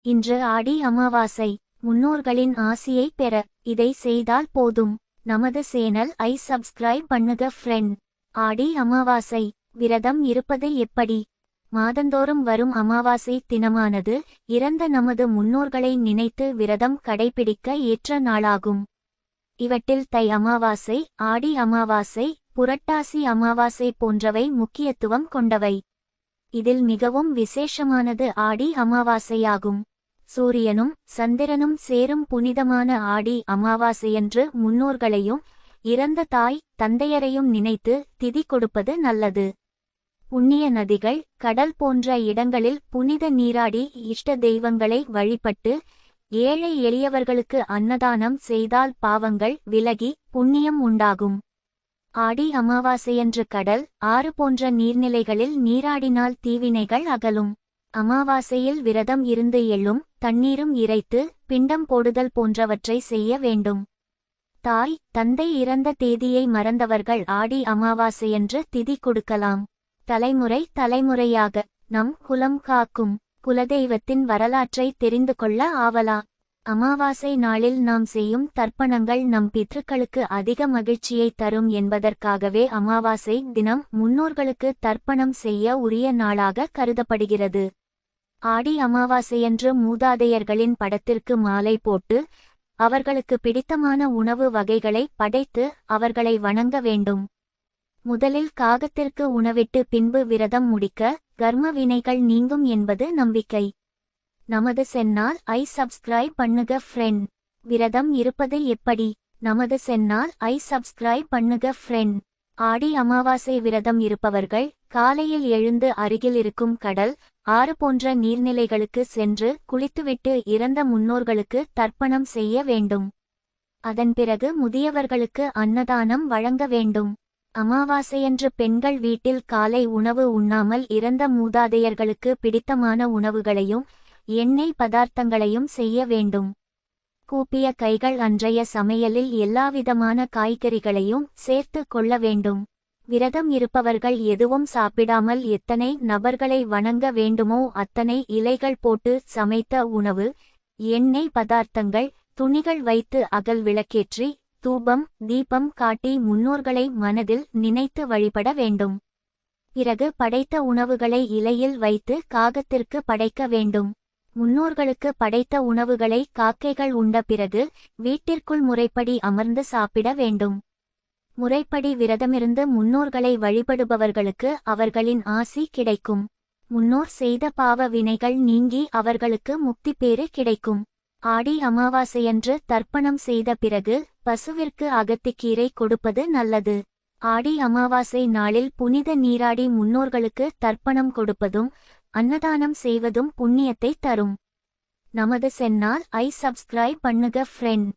இன்று ஆடி அமாவாசை. முன்னோர்களின் ஆசியை பெற இதை செய்தால் போதும். நமது சேனல் ஐ சப்ஸ்கிரைப் பண்ணுங்க ஃப்ரெண்ட். ஆடி அமாவாசை. விரதம் இருப்பது எப்படி? மாதந்தோறும் வரும் அமாவாசை தினமானது இறந்த நமது முன்னோர்களை நினைத்து விரதம் கடைபிடிக்க ஏற்ற நாளாகும். இவற்றில் தை அமாவாசை, ஆடி அமாவாசை, புரட்டாசி அமாவாசை போன்றவை முக்கியத்துவம் கொண்டவை. இதில் மிகவும் விசேஷமானது ஆடி அமாவாசையாகும். சூரியனும் சந்திரனும் சேரும் புனிதமான ஆடி அமாவாசையன்று முன்னோர்களையும் இறந்த தாய் தந்தையரையும் நினைத்து திதி கொடுப்பது நல்லது. புண்ணிய நதிகள், கடல் போன்ற இடங்களில் புனித நீராடி இஷ்ட தெய்வங்களை வழிபட்டு ஏழை எளியவர்களுக்கு அன்னதானம் செய்தால் பாவங்கள் விலகி புண்ணியம் உண்டாகும். ஆடி அமாவாசையன்று கடல், ஆறு போன்ற நீர்நிலைகளில் நீராடினால் தீவினைகள் அகலும். அமாவாசையில் விரதம் இருந்து எள்ளும் தண்ணீரும் இறைத்து பிண்டம் போடுதல் போன்றவற்றை செய்ய வேண்டும். தாய் தந்தை இறந்த தேதியை மறந்தவர்கள் ஆடி அமாவாசையன்று திதி கொடுக்கலாம். தலைமுறை தலைமுறையாக நம் குலம் காக்கும் குலதெய்வத்தின் வரலாற்றை தெரிந்து கொள்ள ஆவலா? அமாவாசை நாளில் நாம் செய்யும் தர்ப்பணங்கள் நம் பித்ருக்களுக்கு அதிக மகிழ்ச்சியை தரும் என்பதற்காகவே அமாவாசை தினம் முன்னோர்களுக்கு தர்ப்பணம் செய்ய உரிய நாளாக கருதப்படுகிறது. ஆடி அமாவாசையன்று மூதாதையர்களின் படத்திற்கு மாலை போட்டு அவர்களுக்கு பிடித்தமான உணவு வகைகளை படைத்து அவர்களை வணங்க வேண்டும். முதலில் காகத்திற்கு உணவிட்டு பின்பு விரதம் முடிக்க கர்ம வினைகள் நீங்கும் என்பது நம்பிக்கை. நமது சேனல் ஐ சப்ஸ்கிரைப் பண்ணுங்க ஃப்ரெண்ட். விரதம் இருப்பது எப்படி? நமது சேனல் ஐ சப்ஸ்கிரைப் பண்ணுங்க ஃப்ரெண்ட். ஆடி அமாவாசை விரதம் இருப்பவர்கள் காலையில் எழுந்து அருகில் இருக்கும் கடல், ஆறு போன்ற நீர்நிலைகளுக்கு சென்று குளித்துவிட்டு இறந்த முன்னோர்களுக்கு தர்ப்பணம் செய்ய வேண்டும். அதன் பிறகு முதியவர்களுக்கு அன்னதானம் வழங்க வேண்டும். அமாவாசையன்று பெண்கள் வீட்டில் காலை உணவு உண்ணாமல் இறந்த மூதாதையர்களுக்கு பிடித்தமான உணவுகளையும் எண்ணெய் பதார்த்தங்களையும் செய்ய வேண்டும். கூப்பிய கைகள் அன்றைய சமையலில் எல்லாவிதமான காய்கறிகளையும் சேர்த்து கொள்ள வேண்டும். விரதம் இருப்பவர்கள் எதுவும் சாப்பிடாமல் எத்தனை நபர்களை வணங்க வேண்டுமோ அத்தனை இலைகள் போட்டு சமைத்த உணவு, எண்ணெய் பதார்த்தங்கள், துணிகள் வைத்து அகல் விளக்கேற்றி தூபம் தீபம் காட்டி முன்னோர்களை மனதில் நினைத்து வழிபட வேண்டும். பிறகு படைத்த உணவுகளை இலையில் வைத்து காகத்திற்கு படைக்க வேண்டும். முன்னோர்களுக்கு படைத்த உணவுகளை காக்கைகள் உண்ட பிறகு வீட்டிற்குள் முறைப்படி அமர்ந்து சாப்பிட வேண்டும். முறைப்படி விரதமிருந்து முன்னோர்களை வழிபடுபவர்களுக்கு அவர்களின் ஆசி கிடைக்கும். முன்னோர் செய்த பாவ வினைகள் நீங்கி அவர்களுக்கு முக்தி பேறு கிடைக்கும். ஆடி அமாவாசையன்று தர்ப்பணம் செய்த பிறகு பசுவிற்கு அகத்திக்கீரை கொடுப்பது நல்லது. ஆடி அமாவாசை நாளில் புனித நீராடி முன்னோர்களுக்கு தர்ப்பணம் கொடுப்பதும் அன்னதானம் செய்வதும் புண்ணியத்தை தரும். நமது சேனல் ஐ சப்ஸ்கிரைப் பண்ணுங்க ஃப்ரெண்ட்.